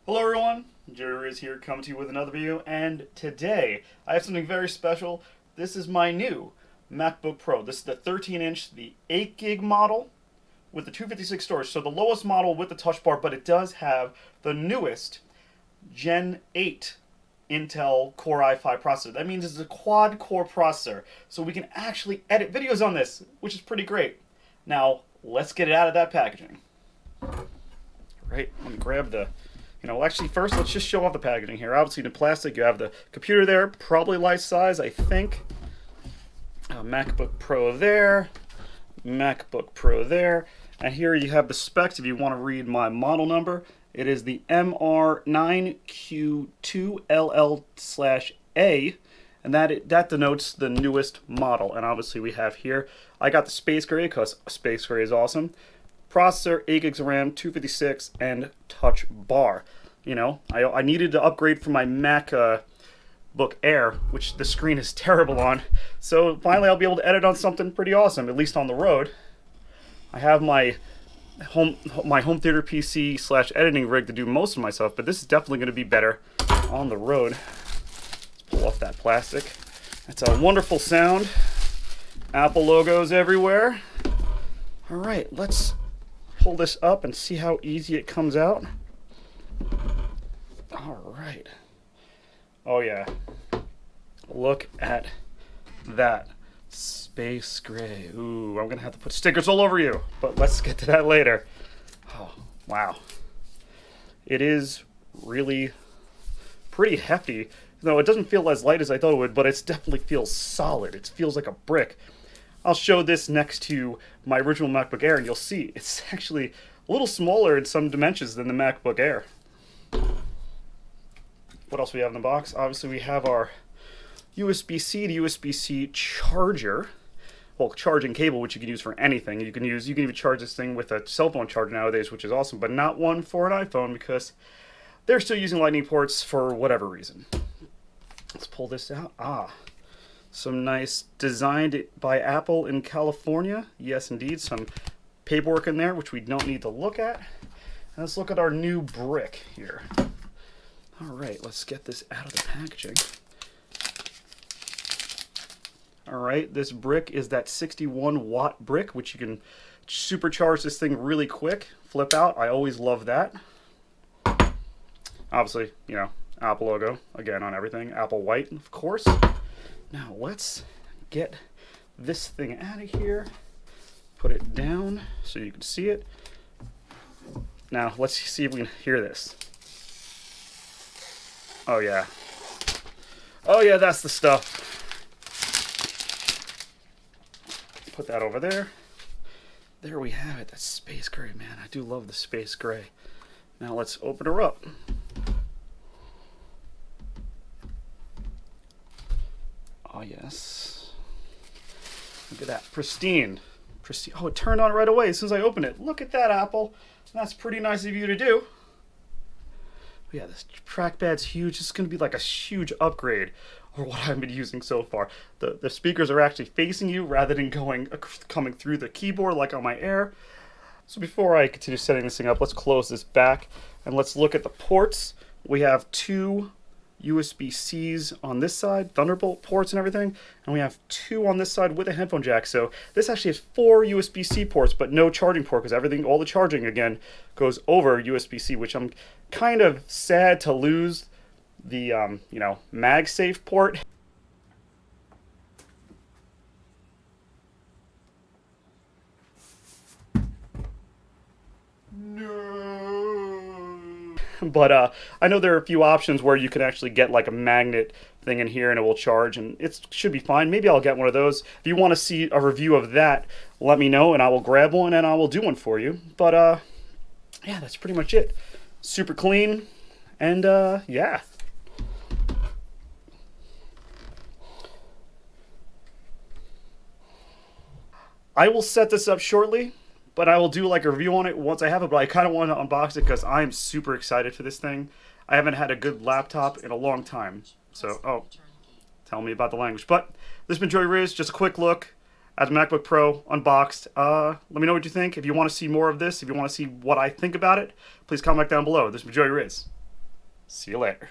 Hello everyone, Jerry is here coming to you with another video, and today I have something very special. This is my new MacBook Pro. This is the 13-inch, the 8 gig model with the 256 storage. So the lowest model with the touch bar, but it does have the newest Gen 8 Intel Core i5 processor. That means it's a quad core processor, so we can actually edit videos on this, which is pretty great. Now, let's get it out of that packaging. Right, let me grab the... actually first let's just show off the packaging here. Obviously in plastic you have the computer there, probably life size, I think. MacBook Pro there, MacBook Pro there, and here you have the specs if you want to read my model number. It is the MR9Q2LL/A, and that denotes the newest model. And obviously we have here, I got the Space Gray because Space Gray is awesome. Processor, 8 gigs of RAM, 256, and touch bar. I needed to upgrade from my MacBook Air, which the screen is terrible on. So finally I'll be able to edit on something pretty awesome, at least on the road. I have my home theater PC / editing rig to do most of my stuff, but this is definitely going to be better on the road. Let's pull off that plastic. That's a wonderful sound. Apple logos everywhere. All right, let's pull this up and see how easy it comes out. All right. Oh yeah. Look at that. Space Gray. Ooh, I'm gonna have to put stickers all over you, but let's get to that later. Oh, wow. It is really pretty hefty. Though it doesn't feel as light as I thought it would, but it definitely feels solid. It feels like a brick. I'll show this next to my original MacBook Air, and you'll see it's actually a little smaller in some dimensions than the MacBook Air. What else we have in the box? Obviously, we have our USB-C to USB-C charger. Well, charging cable, which you can use for anything. You can even charge this thing with a cell phone charger nowadays, which is awesome, but not one for an iPhone because they're still using Lightning ports for whatever reason. Let's pull this out. Some nice designed by Apple in California. Yes, indeed. Some paperwork in there, which we don't need to look at. And let's look at our new brick here. All right, let's get this out of the packaging. All right, this brick is that 61-watt brick, which you can supercharge this thing really quick. Flip out. I always love that. Obviously, Apple logo, again, on everything. Apple white, of course. Now let's get this thing out of here, put it down so you can see it. Now let's see if we can hear this. Oh yeah. Oh yeah, that's the stuff. Put that over there. There we have it. That's Space Gray, man. I do love the Space Gray. Now let's open her up. Oh, yes. Look at that. Pristine. Pristine. Oh, it turned on right away as soon as I opened it. Look at that, Apple. That's pretty nice of you to do. Yeah, this trackpad's huge. This is going to be like a huge upgrade over what I've been using so far. The speakers are actually facing you rather than coming through the keyboard like on my Air. So before I continue setting this thing up, let's close this back and let's look at the ports. We have two USB-Cs on this side, Thunderbolt ports and everything, and we have two on this side with a headphone jack. So this actually has 4 USB-C ports, but no charging port because all the charging again goes over USB-C, which I'm kind of sad to lose the MagSafe port. But I know there are a few options where you can actually get like a magnet thing in here and it will charge, and it should be fine. Maybe I'll get one of those. If you want to see a review of that, let me know and I will grab one and I will do one for you. But yeah, that's pretty much it. Super clean, and yeah. I will set this up shortly, but I will do like a review on it once I have it, but I kind of want to unbox it because I'm super excited for this thing. I haven't had a good laptop in a long time. So, tell me about the language. But this has been Joey Riz, just a quick look at the MacBook Pro unboxed. Let me know what you think. If you want to see more of this, if you want to see what I think about it, please comment down below. This has been Joey Riz. See you later.